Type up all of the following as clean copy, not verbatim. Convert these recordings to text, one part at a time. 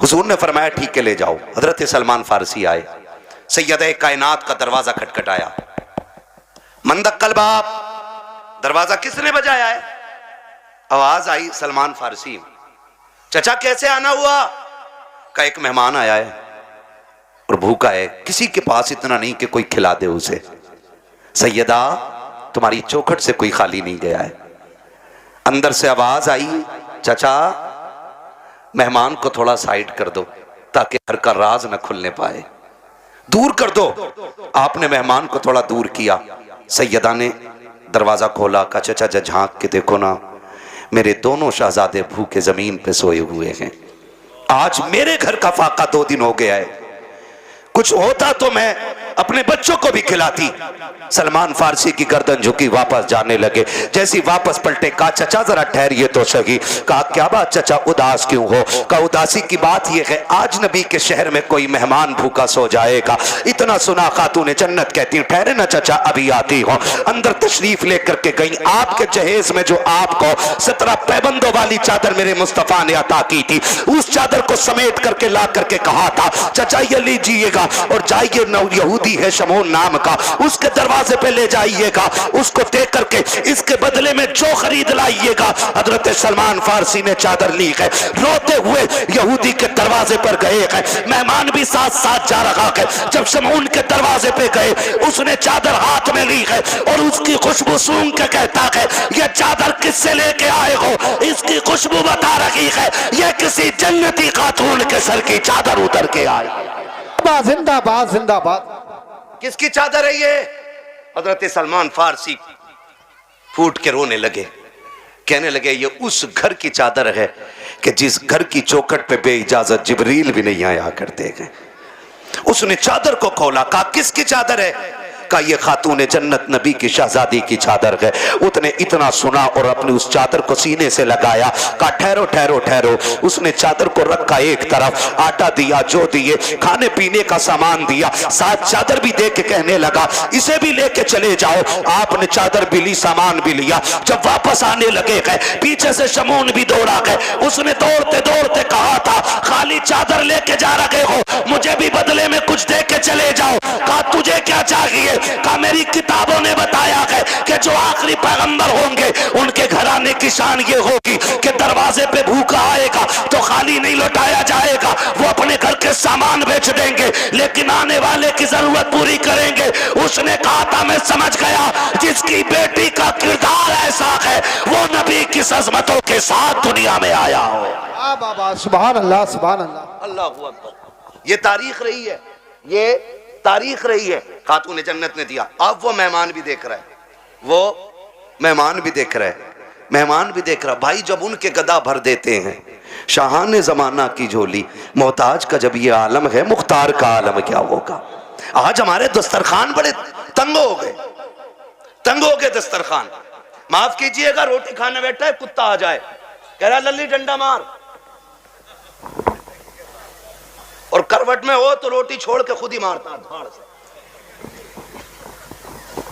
हुजूर ने फरमाया ठीक है ले जाओ। हजरत सलमान फारसी आए, सैयद कायनात का दरवाजा खटखटाया। मंदक्कल बाप, दरवाजा किसने बजाया है? आवाज आई सलमान फारसी। चचा कैसे आना हुआ? का एक मेहमान आया है और भूखा है, किसी के पास इतना नहीं कि कोई खिला दे उसे। सैयदा तुम्हारी चौखट से कोई खाली नहीं गया है। अंदर से आवाज आई, चचा मेहमान को थोड़ा साइड कर दो ताकि घर का राज न खुलने पाए, दूर कर दो। आपने मेहमान को थोड़ा दूर किया। सैयदा ने दरवाजा खोला, का चचा झांक के देखो ना, मेरे दोनों शहजादे भूखे जमीन पे सोए हुए हैं। आज मेरे घर का फाका 2 दिन हो गया है, कुछ होता तो मैं अपने बच्चों को भी खिलाती। सलमान फारसी की गर्दन झुकी, वापस जाने लगे। जैसी वापस पलटे, कहा चचा जरा ठहरिए तो सही। कहा क्या बात चचा उदास क्यों हो? कहा उदासी की बात यह है आज नबी के शहर में कोई मेहमान भूखा सो जाएगा, इतना सुना खातूने जन्नत कहती है। ठहरे ना चचा अभी आती हो। अंदर तशरीफ लेकर के गई। आपके जहेज में जो आपको 17 पैबंदों वाली चादर मेरे मुस्तफा ने अता की थी, उस चादर को समेट करके ला करके कहा था चचा ये लीजिएगा और जाइए, यहूदी है शमून नाम का, उसके दरवाजे पे ले जाइएगा, उसको दे करके इसके बदले में जो खरीद लाइएगा। हजरत सलमान फारसी ने चादर ली है, रोते हुए यहूदी के दरवाजे पर गए हैं। मेहमान भी साथ साथ जा रहा है। जब शमून के दरवाजे पे गए, उसने चादर हाथ में ली है और उसकी खुशबू सूंघ के कहता है ये चादर किससे लेके आए हो? इसकी खुशबू बता रही है ये किसी जन्नती खातून के सर की चादर उतर के आई। जिंदाबाद जिंदाबाद। किसकी चादर है ये? हजरत सलमान फारसी फूट के रोने लगे, कहने लगे ये उस घर की चादर है कि जिस घर की चौखट पे बेइजाजत जिब्रील भी नहीं आया करते हैं। उसने चादर को खोला, कहा किसकी चादर है? का ये खातून जन्नत नबी की शहजादी की चादर है। उसने इतना सुना और अपनी उस चादर को सीने से लगाया। कहा ठहरो ठहरो ठहरो। उसने चादर को रखा एक तरफ, आटा दिया, जो दिए, खाने पीने का सामान दिया, साथ चादर भी दे के कहने लगा इसे भी लेके चले जाओ। आपने चादर भी ली, सामान भी लिया। जब वापस आने लगे गए, पीछे से शमून भी दौड़ा गए। उसने दौड़ते दौड़ते कहा था खाली चादर लेके जा रहे हो, मुझे भी बदले में कुछ दे के चले जाओ। कहा तुझे क्या चाहिए? कहा मेरी किताबों ने बताया है कि जो आखिरी पैगंबर होंगे उनके घराने की शान ये होगी कि दरवाजे पे भूखा आएगा तो खाली नहीं लौटाया जाएगा, वो अपने घर के सामान बेच देंगे लेकिन आने वाले की जरूरत पूरी करेंगे। उसने कहा था मैं समझ गया जिसकी बेटी का किरदार ऐसा है वो नबी की अज़मतों के साथ दुनिया में आया हो। बाबा सुभान अल्लाह सुभान अल्लाह। अल्लाहू अकबर। ये तारीख रही है, ये तारीख रही है। खातून जन्नत ने दिया। अब वो मेहमान भी देख रहा है, वो मेहमान भी देख रहा है, मेहमान भी देख रहा। भाई जब उनके गदा भर देते हैं, शाहान जमाना की झोली, मोहताज का जब ये आलम है, मुख्तार का आलम क्या होगा। आज हमारे दस्तरखान बड़े तंग हो गए, तंग हो गए दस्तरखान। माफ कीजिएगा रोटी खाने बैठा है, कुत्ता आ जाए कह रहा लल्ली डंडा मार, और करवट में हो तो रोटी छोड़ के खुद ही मारता धाड़ से।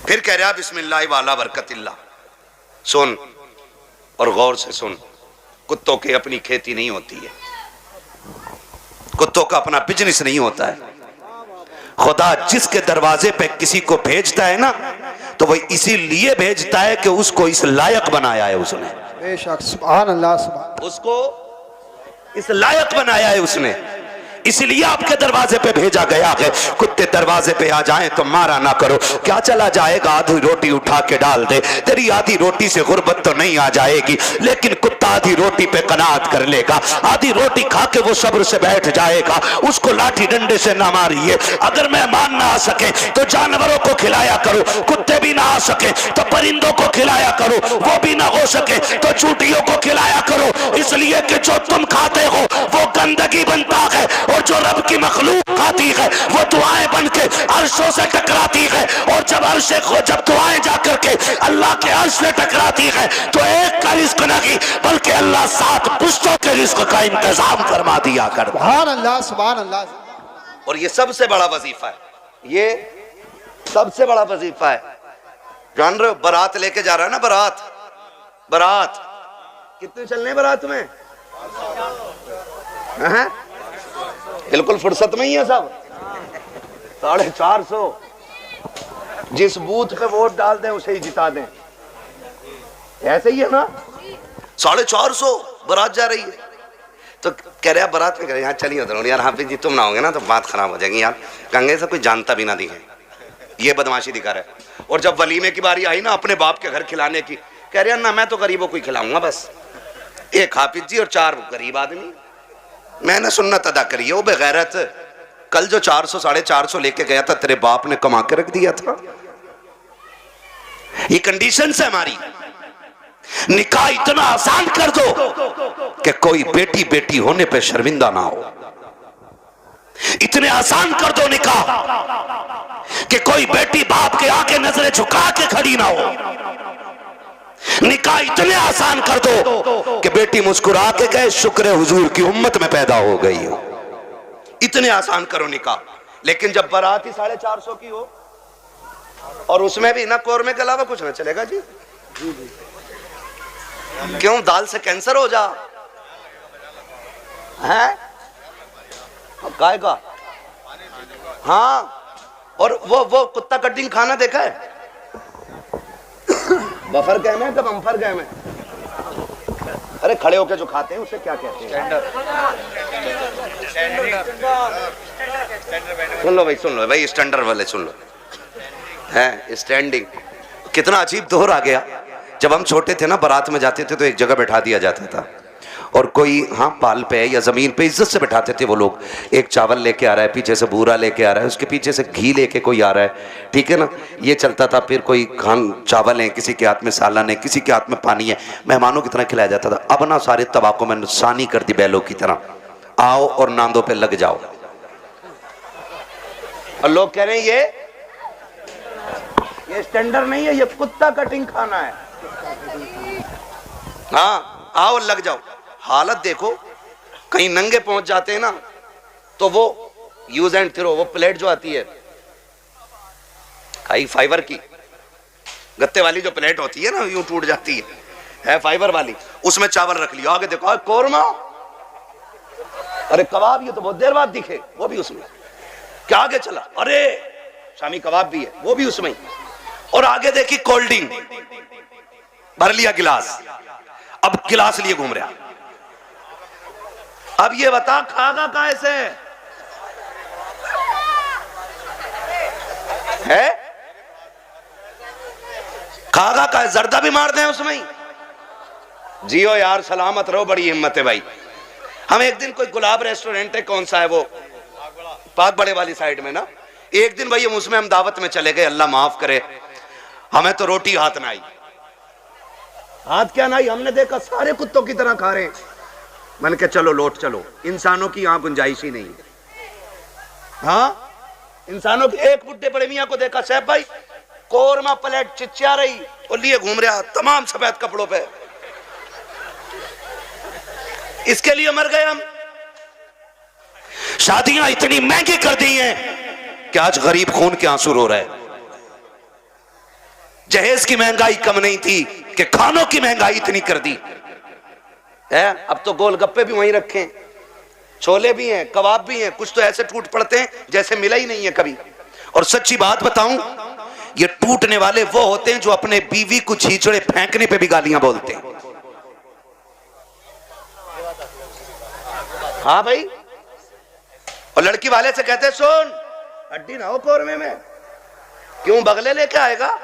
फिर कह रहा बिस्मिल्लाह वाला बरकतिल्ला। सुन और गौर से सुन, कुत्तों की अपनी खेती नहीं होती है, कुत्तों का अपना बिजनेस नहीं होता है। खुदा जिसके दरवाजे पे किसी को भेजता है ना, तो वह इसीलिए भेजता है कि उसको इस लायक बनाया है उसने। बेशक सुभान अल्लाह सुभान। उसको इस लायक बनाया है उसने, इसलिए आपके दरवाजे पे भेजा गया है। कुत्ते दरवाजे पे आ जाएं तो मारा ना करो। क्या चला जाएगा आधी रोटी उठा के डाल दे, तेरी आधी रोटी से गुर्बत तो नहीं आ जाएगी, लेकिन कुत्ता आधी रोटी पे कनात कर लेगा। आधी रोटी खा के वो सब्र से बैठ जाएगा, उसको लाठी डंडे से ना मारिए। अगर मेहमान ना आ सके तो जानवरों को खिलाया करो, कुत्ते भी ना आ सके तो परिंदों को खिलाया करो, वो भी ना हो सके तो चूटियों को खिलाया करो। इसलिए कि जो तुम खाते हो वो गंदगी बनता है, और जो रब की मखलूक खाती है वो दुआएं बन के अर्शों से टकराती है, और जब दुआएं जाकर के अल्लाह के अर्श से टकराती है तो एक का रिस्क नहीं बल्कि अल्लाह 7 पुश्तों के रिस्क का इंतजाम फरमा दिया कर। सुभान अल्लाह सुभान अल्लाह। और ये सबसे बड़ा वजीफा है, ये सबसे बड़ा वजीफा है। जान रहे हो बारात लेके जा रहा है ना, बारात, बारात कितने चलने बारात में? बिल्कुल फुर्सत में ही है सब। 450, जिस बूथ पे वोट डाल दें उसे ही जिता दें, ऐसे ही है ना। 450 बारात जा रही है, तो कह रहे बारात में कह रहे यहाँ चलिए उधर। यार हाफिज जी तुम ना होंगे ना तो बात खराब हो जाएगी यार, कंगे से कोई जानता भी ना दिखे, ये बदमाशी दिखा रहा है। और जब वलीमे की बारी आई ना अपने बाप के घर खिलाने की, कह रहे ना मैं तो गरीबों को ही खिलाऊंगा बस, एक हाफिज जी और 4 गरीब आदमी। मैंने सुन्नत अदा करी है। वो बेगैरत, कल जो 400 450 लेके गया था तेरे बाप ने कमा के रख दिया था। ये कंडीशन है हमारी। निकाह इतना आसान कर दो कि कोई बेटी बेटी होने पे शर्मिंदा ना हो। इतने आसान कर दो निकाह कि कोई बेटी बाप के आगे नजरें झुका के खड़ी ना हो। निकाह इतने आसान कर दो कि बेटी मुस्कुरा के कहे शुक्र हुजूर की उम्मत में पैदा हो गई हो। इतने आसान करो निकाह। लेकिन जब बारात ही 450 की हो और उसमें भी ना कोरमे के अलावा कुछ ना चलेगा जी। क्यों? दाल से कैंसर हो जा है काय का। हाँ, और वो कुत्ता कटिंग खाना देखा है? बफर गैम है कि बम्फर गैम है? अरे खड़े होके जो खाते हैं उसे क्या कहते हैं? सुन लो भाई स्टैंडर्ड वाले सुन लो, है स्टैंडिंग। कितना अजीब दौर आ गया। जब हम छोटे थे ना बारात में जाते थे तो एक जगह बैठा दिया जाता था और कोई हाँ पाल पे या जमीन पे इज्जत से बैठाते थे वो लोग। एक चावल लेके आ रहा है, पीछे से बूरा लेके आ रहा है, उसके पीछे से घी लेके कोई आ रहा है, ठीक है ना, ये चलता था। फिर कोई खान चावल है, किसी के हाथ में सालन है, किसी के हाथ में पानी है, मेहमानों की तरह खिलाया जाता था। अब ना सारे तबाकों में सानी कर दी बैलों की तरह, आओ और नांदों पे लग जाओ। और लोग कह रहे हैं ये स्टैंडर्ड नहीं है, ये कुत्ता कटिंग खाना है। हाँ आओ लग जाओ। हालत देखो, कहीं नंगे पहुंच जाते हैं ना तो वो यूज एंड थ्रो, वो प्लेट जो आती है खाई फाइबर की, गत्ते वाली जो प्लेट होती है ना यूं टूट जाती है फाइबर वाली, उसमें चावल रख लिया। आगे देखो कोरमा, अरे कबाब, ये तो बहुत देर बाद दिखे, वो भी उसमें। क्या आगे चला, अरे शामी कबाब भी है, वो भी उसमें। और आगे देखी कोल्ड ड्रिंक, भर लिया गिलास, अब गिलास लिए घूम रहा। अब ये बता खागा कैसे है? खागा का जर्दा भी मार दें उसमें ही। जियो यार, सलामत रहो, बड़ी हिम्मत है भाई। हम एक दिन कोई गुलाब रेस्टोरेंट है, कौन सा है वो, पाक बड़े वाली साइड में ना, एक दिन भाई उसमें हम दावत में चले गए, अल्लाह माफ करे, हमें तो रोटी हाथ में आई। हाथ क्या नहीं, हमने देखा सारे कुत्तों की तरह खा रहे हैं। मैंने कहा चलो लौट चलो, इंसानों की यहां गुंजाइश ही नहीं है। हाँ इंसानों की। एक बुड्ढे बड़े मियां को देखा, साहब भाई कोरमा प्लेट चिचिया रही और लिए घूम रहा तमाम सफेद कपड़ों पे। इसके लिए मर गए हम। शादियां इतनी महंगी कर दी हैं कि आज गरीब खून के आंसू रो रहे। जहेज की महंगाई कम नहीं थी कि खानों की महंगाई इतनी कर दी है। अब तो गोलगप्पे भी वहीं रखे, छोले भी हैं, कबाब भी हैं, कुछ तो ऐसे टूट पड़ते हैं जैसे मिला ही नहीं है कभी। और सच्ची बात बताऊं, ये टूटने वाले वो होते हैं जो अपने बीवी को छींचड़े फेंकने पे भी गालियां बोलते हैं। हाँ भाई, और लड़की वाले से कहते सुन हड्डी ना हो कोरमे में, क्यों बगले लेके आएगा।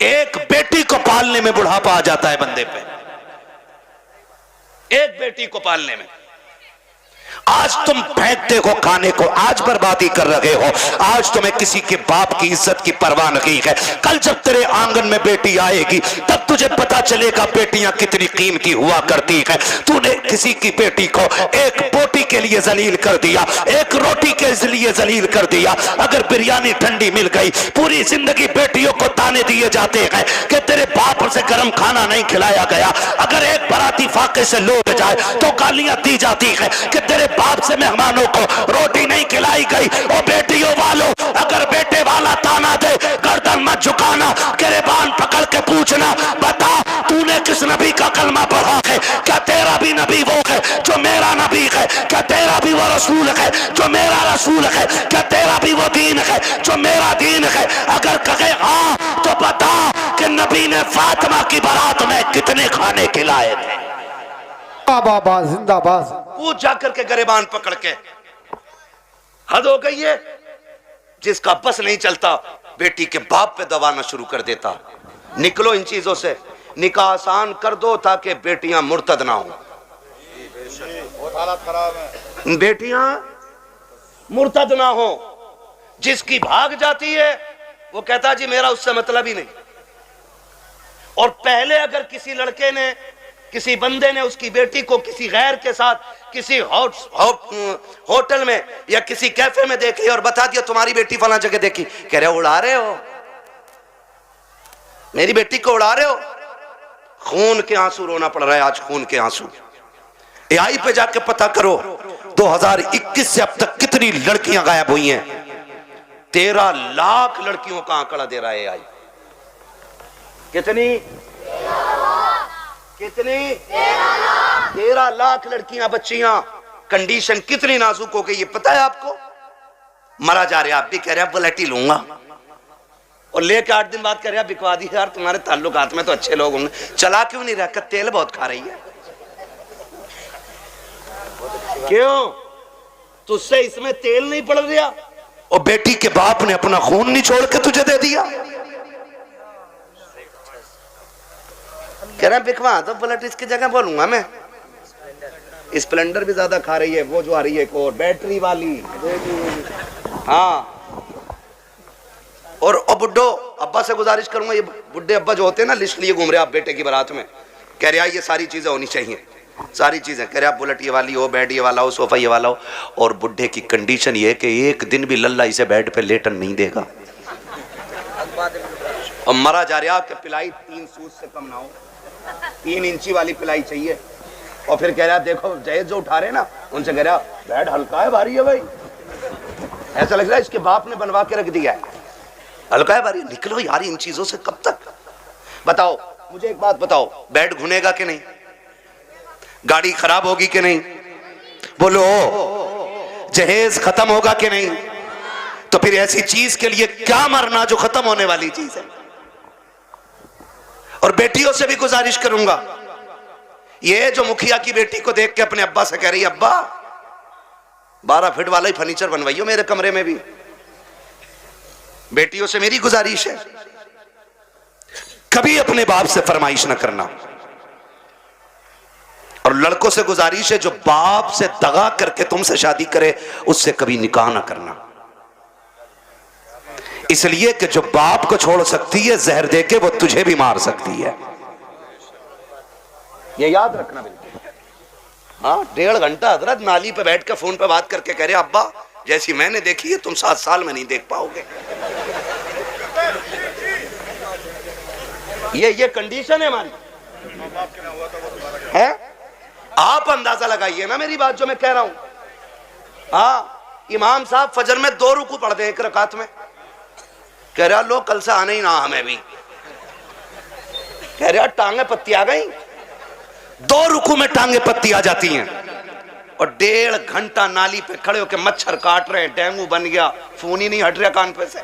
एक बेटी को पालने में बुढ़ापा आ जाता है बंदे पे, एक बेटी को पालने में। आज तुम फेंकते हो खाने को, आज बर्बादी कर रहे हो, आज तुम्हें किसी के बाप की इज्जत की परवाह नहीं है। कल जब तेरे आंगन में बेटी आएगी तब तुझे पता चलेगा बेटियां कितनी कीमती हुआ करती है। तूने किसी की बेटी को एक बोटी के लिए जलील कर दिया, एक रोटी के लिए जलील कर दिया। अगर बिरयानी ठंडी मिल गई, पूरी जिंदगी बेटियों को ताने दिए जाते हैं कि तेरे बाप से गर्म खाना नहीं खिलाया गया। अगर एक बराती फाके से लौट जाए तो गालियां दी जाती है कि तेरे बाप से मेहमानों को रोटी नहीं खिलाई गई। और बेटियों वालों, अगर बेटे वाला ताना दे गर्दन मत झुकाना, गिरबान पकड़ के पूछना, बता तूने किस नबी का कलमा पढ़ा है? क्या तेरा भी नबी वो है जो मेरा नबी है? है? क्या तेरा भी वो रसूल है जो मेरा रसूल है? क्या तेरा भी वो दीन है जो मेरा दीन है? अगर कहे हाँ तो बता कि नबी ने फातिमा की बारात में कितने खाने खिलाए थे? बाबा जिंदाबाद। पूछ जाकर के गरेबान पकड़ के। हद हो गई है। जिसका बस नहीं चलता बेटी के बाप पे दबाना शुरू कर देता। निकलो इन चीजों से, निकाह आसान कर दो ताकि बेटियां मुर्तद ना हो। बेटियां मुर्तद ना हो। जिसकी भाग जाती है वो कहता जी मेरा उससे मतलब ही नहीं। और पहले अगर किसी लड़के ने, किसी बंदे ने उसकी बेटी को किसी गैर के साथ किसी होटल में या किसी कैफे में देख लिया और बता दिया तुम्हारी बेटी फला जगह देखी, कह रहे हो उड़ा रहे हो, मेरी बेटी को उड़ा रहे हो। खून के आंसू रोना पड़ रहा है आज, खून के आंसू। एआई पे जाके पता करो 2021 से अब तक कितनी लड़कियां गायब हुई हैं। 13 लाख लड़कियों का आंकड़ा दे रहा है एआई। कितनी 13 लाख लड़कियां, बच्चियां। कंडीशन कितनी नाजुक हो गई ये पता है आपको? मरा जा रहे, आप भी कह रहे हैं बुलेट ही लूंगा और लेके 8 दिन बाद कह रहे हैं बिकवा दी यार, तुम्हारे ताल्लुकात में तो अच्छे लोग होंगे, चला क्यों नहीं रहा? तेल बहुत खा रही है। क्यों? तुझसे इसमें तेल नहीं पड़ रहा? और बेटी के बाप ने अपना खून नहीं छोड़ के तुझे दे दिया। कह रहा बिकवा तो बुलेट इसकी जगह बोलूंगा मैं। स्प्लेंडर भी ज्यादा खा रही है, वो जो आ रही है एक और बैटरी वाली। हाँ, और बुड्ढो अब्बा से गुजारिश करूंगा, ये बुड्ढे अब्बा जो होते हैं ना लिस्ट लिए घूम रहे आप बेटे की बारात में, कह रहे ये सारी चीजें होनी चाहिए, सारी चीजें। कह रहे आप बुलेट ये वाली हो, बेड ये वाला हो, सोफा ये वाला हो। और बुड्ढे की कंडीशन ये है कि एक दिन भी लल्ला इसे बेड पे लेटन नहीं देगा। और मरा जा रहा कि पिलाई 3 सूत से कम ना हो, 3 इंची वाली पिलाई चाहिए। और फिर कह रहा देखो जहेज जो उठा रहे ना उनसे कह रहा बेड हल्का है भारी है भाई, ऐसा लग रहा है इसके बाप ने बनवा के रख दिया है, हल्का है भारी। निकलो यार इन चीजों से कब तक? बताओ मुझे एक बात बताओ, बेड घुनेगा कि नहीं? गाड़ी खराब होगी कि नहीं? बोलो। जहेज खत्म होगा कि नहीं? तो फिर ऐसी चीज के लिए क्या मरना जो खत्म होने वाली चीज है। और बेटियों से भी गुजारिश करूंगा, ये जो मुखिया की बेटी को देख के अपने अब्बा से कह रही है अब्बा 12 फीट वाला ही फर्नीचर बनवाइयो मेरे कमरे में भी। बेटियों से मेरी गुजारिश है कभी अपने बाप से फरमाइश ना करना। और लड़कों से गुजारिश है जो बाप से दगा करके तुमसे शादी करे उससे कभी निकाह ना करना। इसलिए कि जो बाप को छोड़ सकती है जहर देके वो तुझे भी मार सकती है, ये याद रखना बिल्कुल। हाँ, 1.5 घंटा हजरत नाली पे बैठ के फोन पे बात करके कह रहे अब्बा जैसी मैंने देखी है तुम 7 साल में नहीं देख पाओगे। ये कंडीशन है हमारी है। आप अंदाजा लगाइए ना मेरी बात जो मैं कह रहा हूं। हाँ, इमाम साहब फजर में 2 रुकू पढ़ दे 1 रकात में, कह रहा लो कल से आने ही ना हमें भी, कह रहा टांगे पत्ती आ गई। 2 रुकू में टांगे पत्ती आ जाती हैं। और 1.5 घंटा नाली पे खड़े होकर मच्छर काट रहे हैं, डेंगू बन गया, फोन ही नहीं हट रहा कान पे से।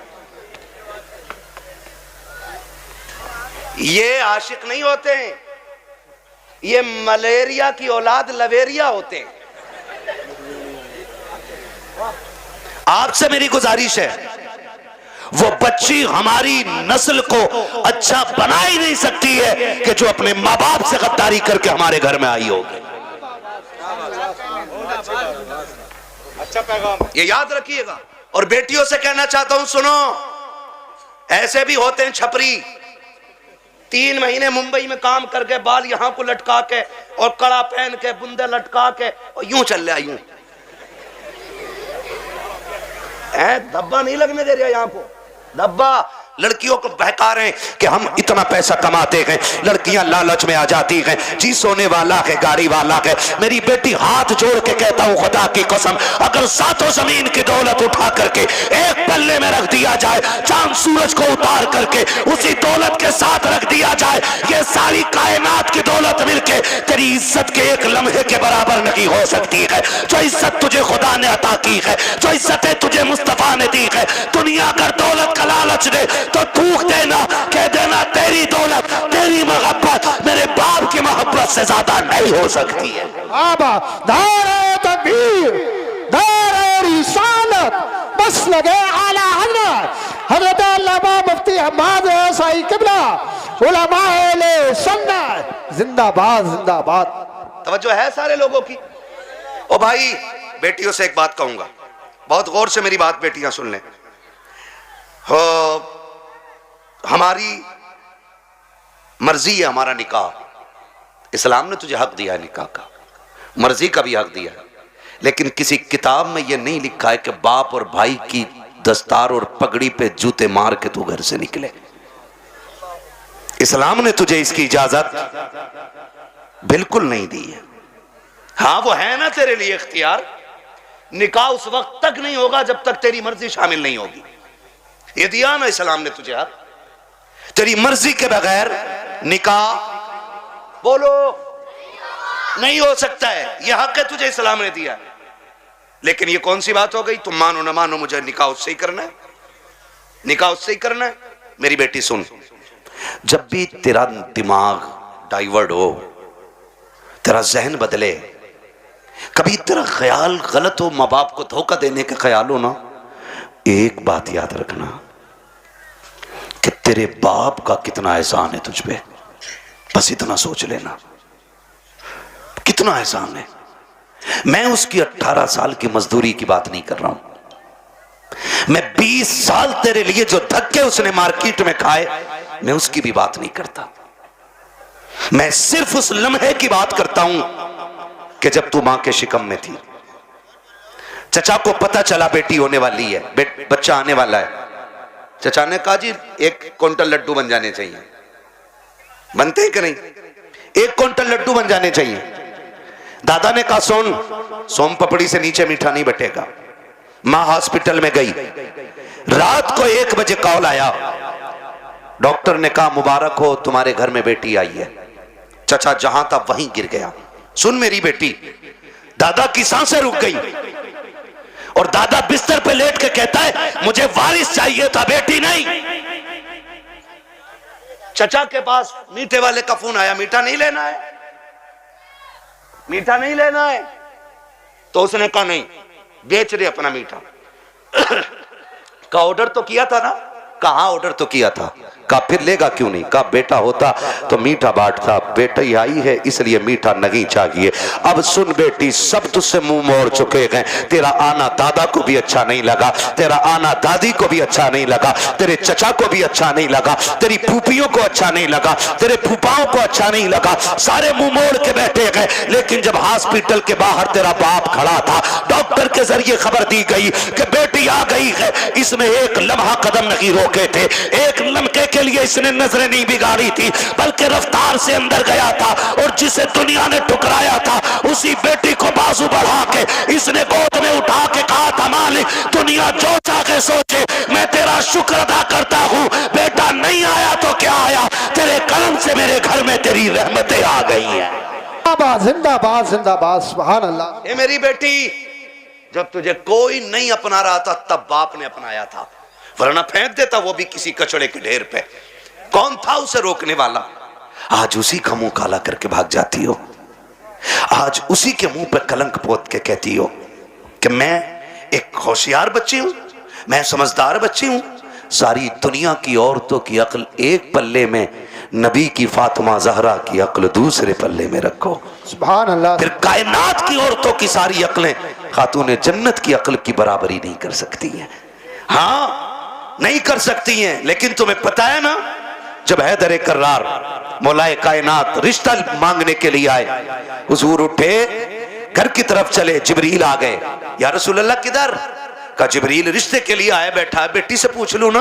ये आशिक नहीं होते हैं, ये मलेरिया की औलाद लवेरिया होते हैं। आपसे मेरी गुजारिश है वो बच्ची हमारी नस्ल को अच्छा बना ही नहीं सकती है कि जो अपने माँ बाप से गद्दारी करके हमारे घर में आई होगी। अच्छा पैगाम ये याद रखिएगा। और बेटियों से कहना चाहता हूं सुनो, ऐसे भी होते हैं छपरी, 3 महीने मुंबई में काम करके बाल यहां को लटका के और कड़ा पहन के बुंदे लटका के और यूं चल रहा यूं, धब्बा नहीं लगने दे रहा यहां को, धब्बा लड़कियों को बहका रहे हैं कि हम इतना पैसा कमाते हैं, लड़कियां लालच में आ जाती हैं, जी सोने वाला है, गाड़ी वाला है। मेरी बेटी हाथ जोड़ के कहता हूं, खुदा की कसम, अगर सातों जमीन की दौलत उठा करके एक पल्ले में रख दिया जाए, चांद सूरज को उतार करके उसी दौलत के साथ रख दिया जाए, ये सारी कायनात की दौलत मिलके तेरी इज्जत के एक लम्हे के बराबर नहीं हो सकती है। जो इज्जत तुझे खुदा ने अता की है, जो इज्जतें तुझे मुस्तफा ने दी है, दुनिया अगर दौलत का लालच दे तो थूक देना, कह देना तेरी दौलत, तेरी मोहब्बत मेरे बाप की मोहब्बत से ज्यादा नहीं हो सकती है। आबा नारे तकबीर, नारे रिसालत, बस लगे आला हज़रत हज़रत अल्लामा मुफ्ती हम्माद साई किबला उलमाए ले सुन्नत जिंदाबाद जिंदाबाद। तवज्जो है सारे लोगों की। ओ भाई, बेटियों से एक बात कहूंगा, बहुत गौर से मेरी बात बेटियां सुन लें। हो, हमारी मर्जी है हमारा निकाह, इस्लाम ने तुझे हक दिया है निकाह का, मर्जी का भी हक दिया है, लेकिन किसी किताब में यह नहीं लिखा है कि बाप और भाई की दस्तार और पगड़ी पे जूते मार के तू घर से निकले। इस्लाम ने तुझे इसकी इजाजत बिल्कुल नहीं दी है। हाँ, वो है ना तेरे लिए इख्तियार, निकाह उस वक्त तक नहीं होगा जब तक तेरी मर्जी शामिल नहीं होगी। ये दिया ना इस्लाम ने तुझे हक, तेरी मर्जी के बगैर निकाह बोलो नहीं हो सकता है, यह हक है तुझे इस्लाम ने दिया। लेकिन ये कौन सी बात हो गई, तुम मानो ना मानो मुझे निकाह उससे ही करना है, निकाह उससे ही करना है। मेरी बेटी सुन, जब भी तेरा दिमाग डाइवर्ट हो, तेरा जहन बदले, कभी तेरा ख्याल गलत हो, माँ बाप को धोखा देने का ख्याल हो ना, एक बात याद रखना कि तेरे बाप का कितना एहसान है तुझ पे। बस इतना सोच लेना, कितना एहसान है। मैं उसकी 18 साल की मजदूरी की बात नहीं कर रहा हूं, मैं 20 साल तेरे लिए जो धक्के उसने मार्केट में खाए, मैं उसकी भी बात नहीं करता। मैं सिर्फ उस लम्हे की बात करता हूं कि जब तू मां के शिकम में थी, चचा को पता चला बेटी होने वाली है, बच्चा आने वाला है। चचा ने कहा जी 1 क्विंटल लड्डू बन जाने चाहिए। बनते हैं कि नहीं? 1 क्विंटल लड्डू बन जाने चाहिए। दादा ने कहा सोम पपड़ी से नीचे मीठा नहीं बटेगा। मां हॉस्पिटल में गई, रात को 1 बजे कॉल आया, डॉक्टर ने कहा मुबारक हो, तुम्हारे घर में बेटी आई है। चचा जहां था वहीं गिर गया। सुन मेरी बेटी, दादा की सांसें रुक गई और दादा बिस्तर पे लेट के कहता है मुझे वारिस चाहिए था, बेटी नहीं। चचा के पास मीठे वाले का फोन आया, मीठा नहीं लेना है, मीठा नहीं लेना है। तो उसने कहा नहीं, बेच दे अपना मीठा। का ऑर्डर तो किया था ना? कहा ऑर्डर तो किया था। का फिर लेगा क्यों नहीं? का बेटा होता तो मीठा बांटता, बेटा ही आई है इसलिए मीठा नहीं चाहिए। अब सुन बेटी, सब तुझसे मुंह मोड़ चुके हैं। तेरा आना दादा को भी अच्छा नहीं लगा, तेरा आना दादी को भी अच्छा नहीं लगा, तेरे चचा को भी अच्छा नहीं लगा, तेरी फूफियों को अच्छा नहीं लगा, तेरे फूफाओं को अच्छा नहीं लगा, सारे मुंह मोड़ के बैठे गए। लेकिन जब हॉस्पिटल के बाहर तेरा बाप खड़ा था, डॉक्टर के जरिए खबर दी गई कि बेटी आ गई है, इसने एक लम्हा कदम नहीं रोके थे, एक लम्हे के लिए इसने नजरें नहीं बिगाड़ी थी, बल्कि रफ्तार से अंदर गया था और जिसे दुनिया ने ठुकराया था उसी बेटी को बाजू बढ़ा के इसने गोद में उठा के कहा था मालिक दुनिया जो चाहे सोचे, मैं तेरा शुक्र अदा करता हूं, बेटा नहीं आया तो क्या आया, तेरे करम से मेरे घर में तेरी रहमतें आ गई हैं। जिंदाबाद जिंदाबाद, सुभान अल्लाह। ये मेरी बेटी, जब तुझे कोई नहीं अपना रहा था तब बाप ने अपनाया था, वरना फेंक देता वो भी किसी कचड़े के ढेर पे। कौन था उसे रोकने वाला? आज उसी का मुंह काला करके भाग जाती हो, आज उसी के मुंह पे कलंक पोत के कहती हो कि मैं एक होशियार बच्ची हूं, मैं समझदार बच्ची हूं। सारी दुनिया की औरतों की अक्ल एक पल्ले में, नबी की फातिमा जहरा की अक्ल दूसरे पल्ले में रखो, सुभान अल्लाह। फिर कायनात की औरतों की सारी अक्लें खातून जन्नत की अक्ल की बराबरी नहीं कर सकती हैं। हाँ नहीं कर सकती हैं, लेकिन तुम्हें पता है ना, जब हैदर कर्रार मौलाए कायनात रिश्ता मांगने के लिए आए, हुजूर उठे घर की तरफ चले, जिब्रील आ गए। या रसूल अल्लाह किधर? का जिब्रील रिश्ते के लिए आया बैठा है, बेटी से पूछ लूं ना।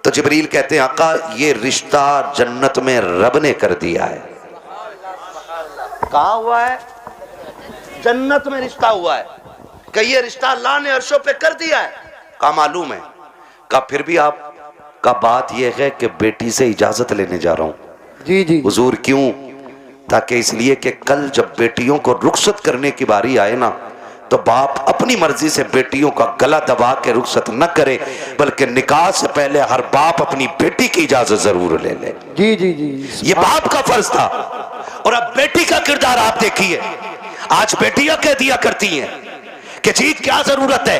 तो जिब्रील कहते हैं आका ये रिश्ता जन्नत में रब ने कर दिया है। कहा हुआ है? जन्नत में रिश्ता हुआ है। कि ये रिश्ता अल्लाह ने अर्शों पे कर दिया है। कहा मालूम है? कहा फिर भी आप का बात यह है कि बेटी से इजाजत लेने जा रहा हूं। जी जी हुजूर क्यों? ताकि इसलिए कि कल जब बेटियों को रुखसत करने की बारी आए ना, तो बाप अपनी मर्जी से बेटियों का गला दबा के रुखसत न करे, बल्कि निकाह से पहले हर बाप अपनी बेटी की इजाजत जरूर ले ले। जी जी जी ये बाप का फर्ज था। और अब बेटी का किरदार आप देखिए। आज बेटियां कह दिया करती हैं कि जी क्या जरूरत है,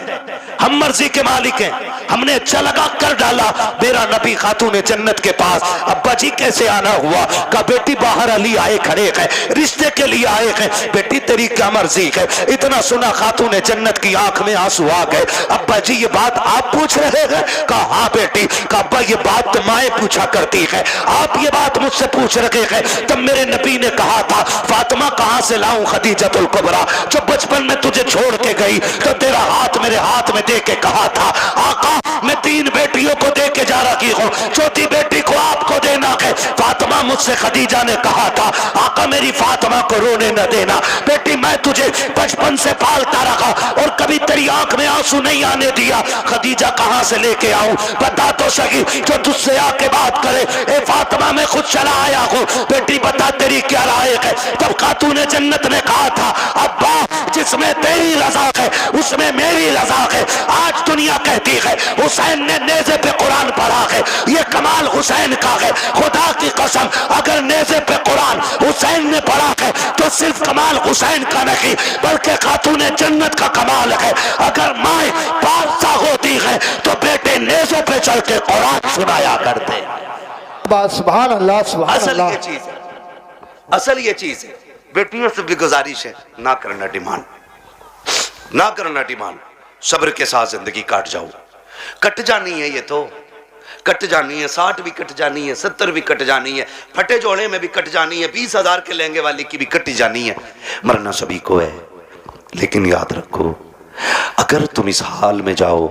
हम मर्जी के मालिक हैं, हमने अच्छा लगा कर डाला मेरा नबी खातून जन्नत के पास। अब्बा जी कैसे आना हुआ? का बेटी बाहर अली आए खड़े हैं, रिश्ते के लिए आए हैं। बेटी तेरी क्या मर्जी है? इतना सुना खातून जन्नत की आंख में आंसू आ गए। अब्बा जी ये बात आप पूछ रहे हैं? कहा हाँ बेटी। का अब्बा ये बात तो माए पूछा करती है, आप ये बात मुझसे पूछ रहे हैं। तब मेरे नबी ने कहा था फातिमा कहां से लाऊं खदीजतुल कुबरा, जो बचपन में तुझे छोड़ के गई तो तेरा हाथ मेरे हाथ में दे के कहा था आका मैं 3 बेटियों को दे के जा रही हूं, चौथी बेटी को आपको देना है। फातिमा मुझसे खदीजा ने कहा था आका मेरी फातिमा को रोने न देना। बेटी मैं तुझे बचपन से पालता रहा और कभी तेरी आंख में आंसू नहीं आने दिया। खदीजा कहां से लेके आऊं? बता तो सही, जो तुझसे आके बात करे। ए फातिमा मैं खुद चला आया हूं, बेटी बता तेरी क्या राय है? तब खातून जन्नत ने कहा था अब्बा जिसमें तेरी रजा है उसमें मेरी रजा है। आज दुनिया कहती है हुसैन ने नेज़े पे कुरान पढ़ा है, ये कमाल हुसैन का है। खुदा की कसम अगर नेज़े पे कुरान हुसैन ने पढ़ा है तो सिर्फ कमाल हुसैन का नहीं बल्कि खातून जन्नत का कमाल है। अगर माए बादशाह होती है तो बेटे नेज़ों पे चल के कुरान सुनाया करते। सुभान अल्लाह सुभान असल अल्लाह। ये चीज है, असल ये चीज है। बेटियों से भी गुजारिश है ना करना डिमांड, ना करना डिमांड। सब्र के साथ जिंदगी काट जाओ। कट जानी है ये तो कट जानी है, 60 भी कट जानी है, 70 भी कट जानी है, फटे जोड़े में भी कट जानी है, 20,000 के लहंगे वाली की भी कटी जानी है। मरना सभी को है, लेकिन याद रखो अगर तुम इस हाल में जाओ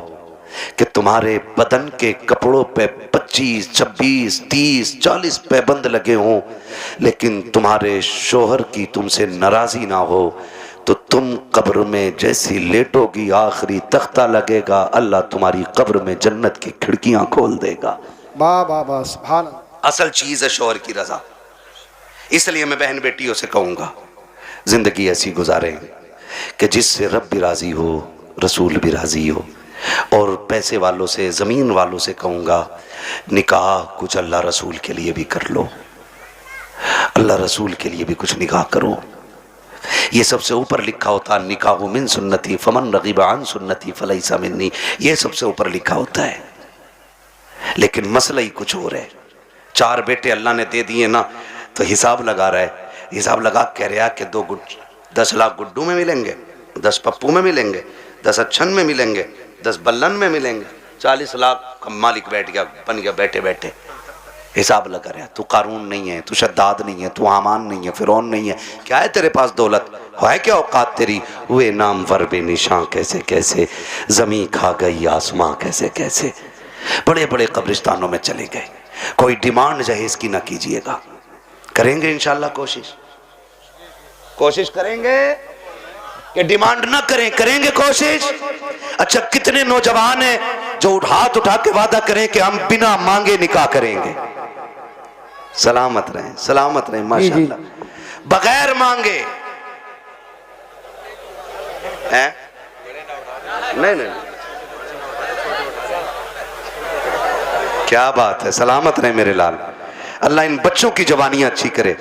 कि तुम्हारे बदन के कपड़ों पे 25, 26, 30, 40 पैबंद लगे हों, लेकिन तुम्हारे शोहर की तुमसे नाराजी ना हो, तो तुम कब्र में जैसी लेटोगी आखिरी तख्ता लगेगा, अल्लाह तुम्हारी कब्र में जन्नत की खिड़कियां खोल देगा। वाह वाह वाह सुभान अल्लाह। असल चीज है शोहर की रजा। इसलिए मैं बहन बेटियों से कहूंगा जिंदगी ऐसी गुजारें कि जिससे रब भी राजी हो, रसूल भी राजी हो। और पैसे वालों से, जमीन वालों से कहूंगा निकाह कुछ अल्लाह रसूल के लिए भी कर लो, अल्लाह रसूल के लिए भी कुछ निकाह करो। ये सबसे ऊपर लिखा होता है निकाह मिन सुन्नती फमन रगीब अन सुन्नती फलैसा मिन्नी, ये सबसे ऊपर लिखा होता है। लेकिन मसला ही कुछ और है। 4 बेटे अल्लाह ने दे दिए ना, तो हिसाब लगा रहा है, हिसाब लगा कह रहा कि 10 लाख गुड्डू में मिलेंगे, 10 पप्पू में मिलेंगे, 10 अच्छन में मिलेंगे, 10 बल्लन में मिलेंगे, 40 लाख का मालिक बैठ गया, बन गया बैठे बैठे। हिसाब लगा रहा है। तू कारून नहीं है, तू शद्दाद नहीं है, तू हामान नहीं है, फिरौन नहीं है, क्या है तेरे पास दौलत है? क्या औकात तेरी? हुए नाम वर बेनिशां कैसे कैसे, जमी खा गई आसमां कैसे कैसे। बड़े बड़े कब्रिस्तानों में चले गए। कोई डिमांड जहेज की ना कीजिएगा। करेंगे इंशाल्लाह कोशिश, कोशिश करेंगे कि डिमांड ना करें, करेंगे कोशिश। अच्छा कितने नौजवान हैं जो हाथ उठा के वादा करें कि हम बिना मांगे निकाह करेंगे। सलामत रहें, सलामत रहें माशाअल्लाह। बगैर मांगे हैं? नहीं नहीं, क्या बात है, सलामत रहें मेरे लाल। अल्लाह इन बच्चों की जवानियां अच्छी करे।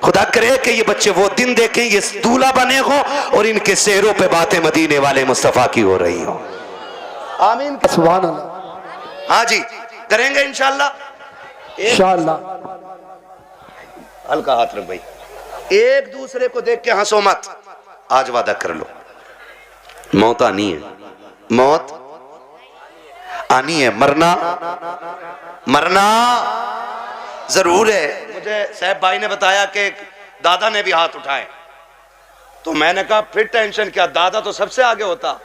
खुदा करे कि ये बच्चे वो दिन देखें ये दूल्हा बने हो और इनके सेहरों पे बातें मदीने वाले मुस्तफा की हो रही हो। आमीन सुभान अल्लाह। हाँ जी करेंगे इंशाल्लाह। इंशाल्लाह। हल्का हाथ रख भाई, एक दूसरे को देख के हंसो मत। आज वादा कर लो मौत आनी है, मौत आनी है, मरना मरना जरूर है। मुझे साहब भाई ने बताया कि दादा ने भी हाथ उठाए, तो मैंने कहा फिर टेंशन क्या, दादा तो सबसे आगे होता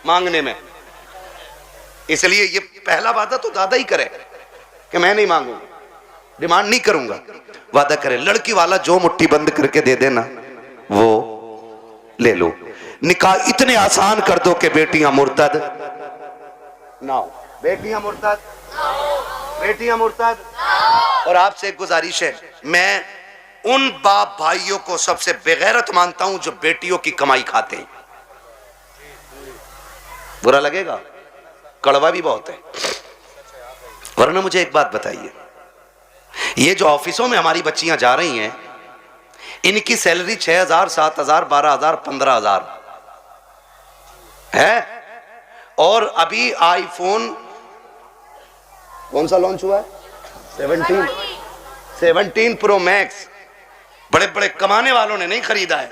मांगने में, इसलिए ये पहला वादा तो दादा ही करे। कि मैं नहीं मांगूंगा, डिमांड नहीं करूंगा, वादा करे। लड़की वाला जो मुट्ठी बंद करके दे देना वो ले लो। निकाह इतने आसान कर दो कि बेटियां मुर्तद ना हो, बेटियां मुर्तद, बेटियां मुर्तद। और आपसे एक गुजारिश है, मैं उन बाप भाइयों को सबसे बेगैरत मानता हूं जो बेटियों की कमाई खाते हैं। बुरा लगेगा, कड़वा भी बहुत है। वरना मुझे एक बात बताइए, ये जो ऑफिसों में हमारी बच्चियां जा रही हैं, इनकी सैलरी 6,000, 7,000, 12,000, 15,000 है। और अभी आईफोन कौन सा लॉन्च हुआ है? 17 प्रो मैक्स बड़े बड़े कमाने वालों ने नहीं खरीदा है।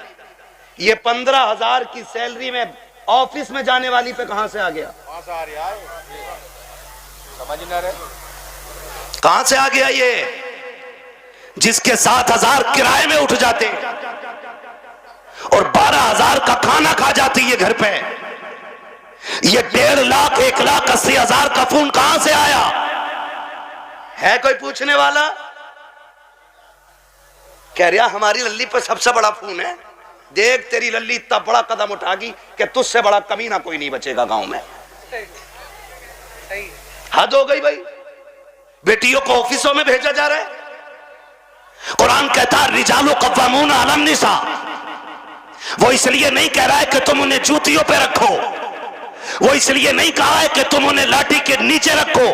ये 15,000 की सैलरी में ऑफिस में जाने वाली पे कहां से आ गया? समझ ना रहे कहां से आ गया ये, जिसके 7,000 किराए में उठ जाते और 12,000 का खाना खा जाती है घर पे। ये 1.5 लाख 1,80,000 का फोन कहां से आया है? कोई पूछने वाला? कह रहा हमारी लल्ली पर सबसे बड़ा फोन है। देख तेरी लल्ली इतना बड़ा कदम उठागी कि तुझसे बड़ा कमीना कोई नहीं बचेगा गांव में। हद हो गई भाई, बेटियों को ऑफिसों में भेजा जा रहा है। कुरान कहता है रिजालु कव्वामून अलन निसा। वो इसलिए नहीं कह रहा है कि तुम उन्हें जूतियों पे रखो, वो इसलिए नहीं कहा है कि तुम उन्हें लाठी के नीचे रखो।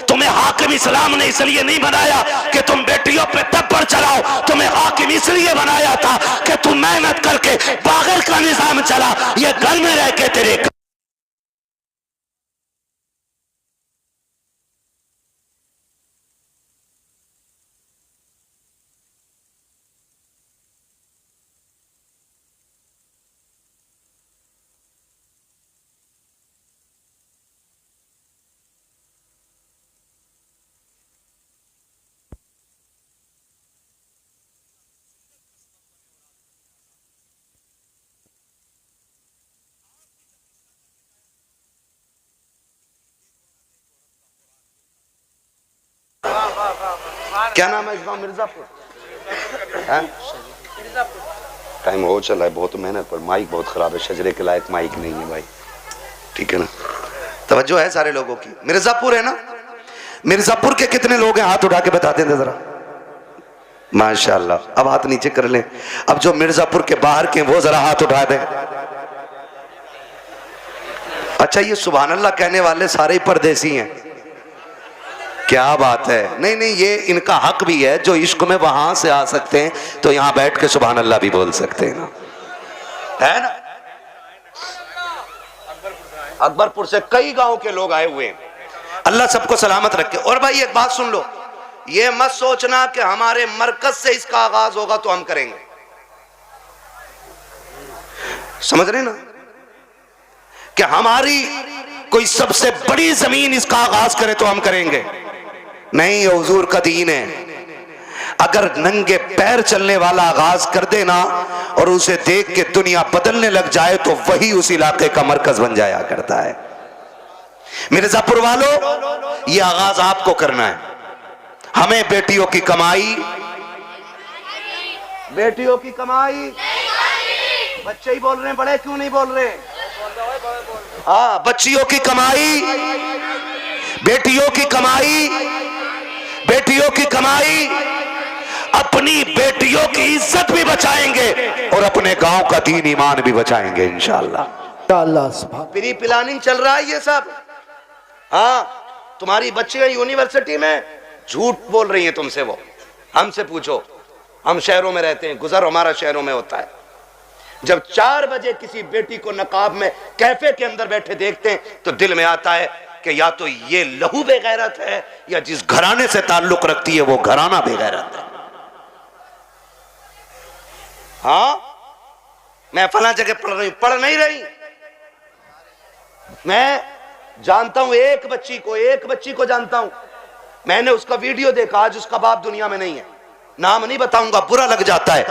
तुम्हें हाकिम इस्लाम ने इसलिए नहीं बनाया कि तुम बेटियों पे तब्बर चलाओ, तुम्हें हाकिम इसलिए बनाया था कि तुम मेहनत करके बागर का निजाम चला, ये घर में रह के तेरे। क्या नाम है इस गांव? मिर्जापुर। टाइम हो चला है, बहुत मेहनत पर माइक बहुत खराब है, शजरे के लायक माइक नहीं है भाई, ठीक है ना? तवज्जो है सारे लोगों की। मिर्जापुर है ना? मिर्जापुर के कितने लोग हैं? हाथ उठा के बता दें जरा। माशाल्लाह, अब हाथ नीचे कर लें। अब जो मिर्जापुर के बाहर के वो जरा हाथ उठा दें। अच्छा, ये सुभान अल्लाह कहने वाले सारे ही परदेसी हैं, क्या बात है। नहीं नहीं, ये इनका हक भी है, जो इश्क में वहां से आ सकते हैं तो यहां बैठ के सुभान अल्लाह भी बोल सकते हैं ना, है ना? अकबरपुर से कई गांव के लोग आए हुए हैं, अल्लाह सबको सलामत रखे। और भाई एक बात सुन लो, ये मत सोचना कि हमारे मरकज से इसका आगाज होगा तो हम करेंगे, समझ रहे ना? कि हमारी कोई सबसे बड़ी जमीन इसका आगाज करे तो हम करेंगे नहीं। ये हुजूर का दीन है। अगर नंगे पैर चलने वाला आगाज कर देना और उसे देख के दुनिया बदलने लग जाए तो वही उस इलाके का मरकज बन जाया करता है। मिर्जापुर वालों, ये आगाज आपको करना है। हमें बेटियों की कमाई, बेटियों की कमाई, बच्चे ही बोल रहे हैं, बड़े क्यों नहीं बोल रहे? हाँ, बच्चियों की कमाई, बेटियों की कमाई, बेटियों की कमाई। अपनी बेटियों की इज्जत भी बचाएंगे और अपने गांव का दीन ईमान भी बचाएंगे इंशाअल्लाह। प्री प्लानिंग चल रहा है ये सब। हाँ, तुम्हारी बच्चियां यूनिवर्सिटी में झूठ बोल रही हैं तुमसे, वो हमसे पूछो, हम शहरों में रहते हैं, गुजर हमारा शहरों में होता है। जब 4 बजे किसी बेटी को नकाब में कैफे के अंदर बैठे देखते हैं तो दिल में आता है कि या तो ये लहू बेगैरत है या जिस घराने से ताल्लुक रखती है वो घराना बेगैरत है। हाँ, मैं फला जगह पढ़ रही हूं, पढ़ नहीं रही। मैं जानता हूं एक बच्ची को जानता हूं, मैंने उसका वीडियो देखा, आज उसका बाप दुनिया में नहीं है। नाम नहीं बताऊंगा, बुरा लग जाता है।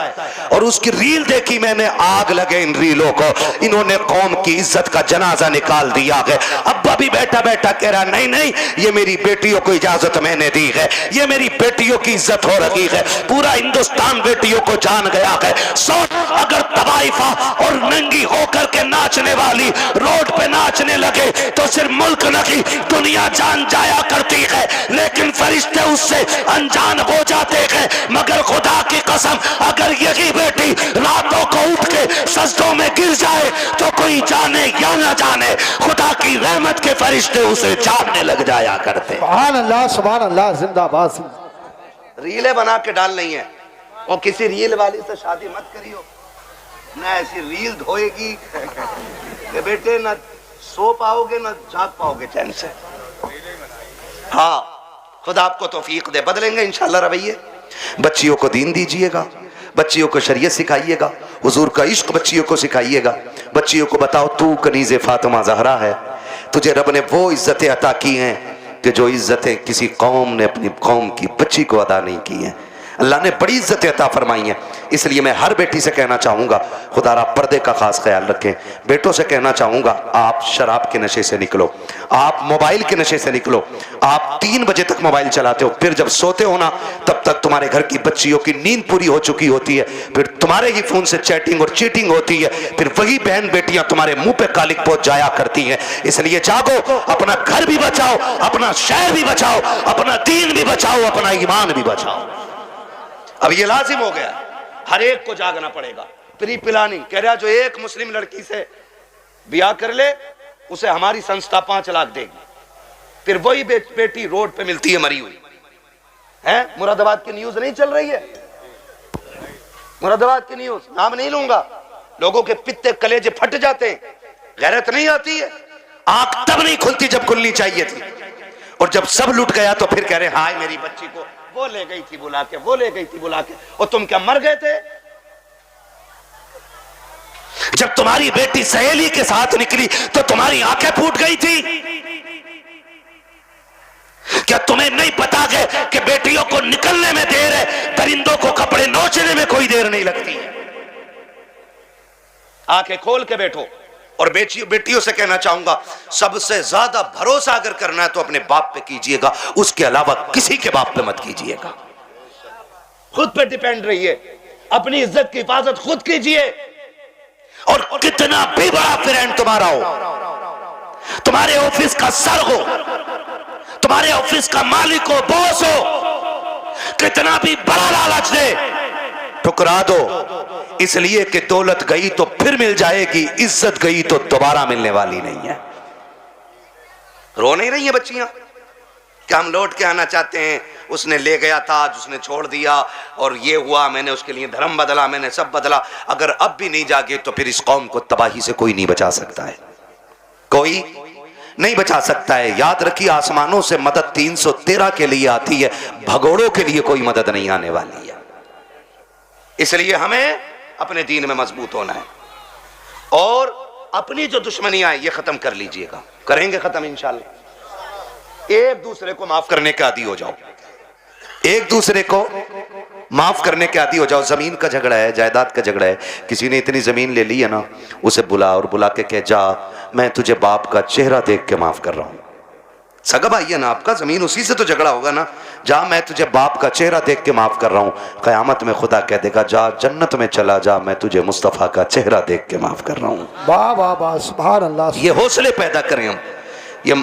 और उसकी रील देखी मैंने, आग लगे इन रीलों को, इन्होंने कौम की इज्जत का जनाजा निकाल दिया है। अब्बा भी बैठा बैठा कह रहा नहीं नहीं, ये मेरी बेटियों को इजाजत मैंने दी है, ये मेरी बेटियों की इज्जत हो रही है, पूरा हिंदुस्तान बेटियों को जान गया है। सोच, अगर तवाइफा और नंगी होकर के नाचने वाली रोड पे नाचने लगे तो सिर्फ मुल्क नहीं दुनिया जान जाया करती है, लेकिन फरिश्ते उससे अनजान हो जाते हैं। मगर खुदा की कसम, अगर यही बेटी रातों को उठ के सजदों में गिर जाए तो कोई जाने या ना जाने, खुदा की रहमत के फरिश्ते उसे जानने लग जाया करते। सुभान अल्लाह, जिंदाबाद। रीलें बना के डाल नहीं है, और किसी रील वाली से शादी मत करियो, ना ऐसी रील धोएगी कि बेटे ना सो पाओगे ना जाग पाओगे चैन से। हाँ, खुदा आपको तौफीक दे, बदलेंगे इंशाल्लाह रवैये। बच्चियों को दीन दीजिएगा, बच्चियों को शरीयत सिखाइएगा, हुजूर का इश्क बच्चियों को सिखाइएगा। बच्चियों को बताओ तू कनीज़े फातिमा ज़हरा है, तुझे रब ने वो इज्जतें अता की हैं कि जो इज्जतें किसी कौम ने अपनी कौम की बच्ची को अदा नहीं की हैं। अल्लाह ने बड़ी इज्जतें अता फरमाई हैं। इसलिए मैं हर बेटी से कहना चाहूँगा, खुदारा पर्दे का खास ख्याल रखें। बेटों से कहना चाहूँगा, आप शराब के नशे से निकलो, आप मोबाइल के नशे से निकलो। आप 3 बजे तक मोबाइल चलाते हो, फिर जब सोते हो ना तब तक तुम्हारे घर की बच्चियों की नींद पूरी हो चुकी होती है, फिर तुम्हारे ही फोन से चैटिंग और चीटिंग होती है, फिर वही बहन बेटियां तुम्हारे मुंह पे कालिक पहुंच जाया करती हैं। इसलिए जागो, अपना घर भी बचाओ, अपना शहर भी बचाओ, अपना दीन भी बचाओ, अपना ईमान भी बचाओ। अब ये लाजिम हो गया, हर एक को जागना पड़ेगा। प्री प्लानिंग कह रहा, जो एक मुस्लिम लड़की से ब्याह कर ले उसे हमारी संस्था 5 लाख देगी। फिर वही बेटी रोड पे मिलती है मरी हुई है। मुरादाबाद की न्यूज नहीं चल रही है, मुरादाबाद की न्यूज, नाम नहीं लूंगा, लोगों के पित्ते कलेजे फट जाते हैं, गैरत नहीं आती है। आंख तब नहीं खुलती जब खुलनी चाहिए थी, और जब सब लुट गया तो फिर कह रहे हाय मेरी बच्ची को वो ले गई थी बुला के, वो ले गई थी बुला के। और तुम क्या मर गए थे? जब तुम्हारी बेटी सहेली के साथ निकली तो तुम्हारी आंखें फूट गई थी? क्या तुम्हें नहीं पता कि बेटियों को निकलने में देर है, परिंदों को कपड़े नोचने में कोई देर नहीं लगती है? आंखें खोल के बैठो। और बेटियों से कहना चाहूंगा, सबसे ज्यादा भरोसा अगर करना है तो अपने बाप पे कीजिएगा, उसके अलावा किसी के बाप पे मत कीजिएगा। खुद पे डिपेंड रहिए, अपनी इज्जत की हिफाजत खुद कीजिए। और कितना भी बड़ा फ्रेंड तुम्हारा हो, तुम्हारे ऑफिस का सर हो, तुम्हारे ऑफिस का मालिक हो, बॉस हो, कितना भी बड़ा लालच दे, ठुकरा दो। इसलिए कि दौलत गई तो फिर मिल जाएगी, इज्जत गई तो दोबारा मिलने वाली नहीं है। रो नहीं रही है बच्चियां कि हम लौट के आना चाहते हैं, उसने ले गया था, आज उसने छोड़ दिया, और ये हुआ, मैंने उसके लिए धर्म बदला, मैंने सब बदला। अगर अब भी नहीं जागे तो फिर इस कौम को तबाही से कोई नहीं बचा सकता है, कोई नहीं बचा सकता है। याद रखिए, आसमानों से मदद 313 के लिए आती है, भगोड़ों के लिए कोई मदद नहीं आने वाली है। इसलिए हमें अपने दीन में मजबूत होना है, और अपनी जो दुश्मनियां ये खत्म कर लीजिएगा, करेंगे खत्म इंशाल्लाह। एक दूसरे को माफ करने के आदी हो जाओ, एक दूसरे को माफ करने के आदी हो जाओ। जमीन का झगड़ा है, जायदाद का झगड़ा है, किसी ने इतनी जमीन ले ली है ना, उसे बुला और बुला के कह, जा मैं तुझे बाप का चेहरा देख के माफ कर रहा हूं। सगा भाई है ना आपका, जमीन उसी से तो झगड़ा होगा ना, जा मैं तुझे बाप का चेहरा देख के माफ कर रहा हूं। कयामत में खुदा कह देगा, जा जन्नत में चला जा, मैं तुझे मुस्तफा का चेहरा देख के माफ कर रहा हूं। वाह वाह वाह, सुभान अल्लाह। ये हौसले पैदा करें हम, ये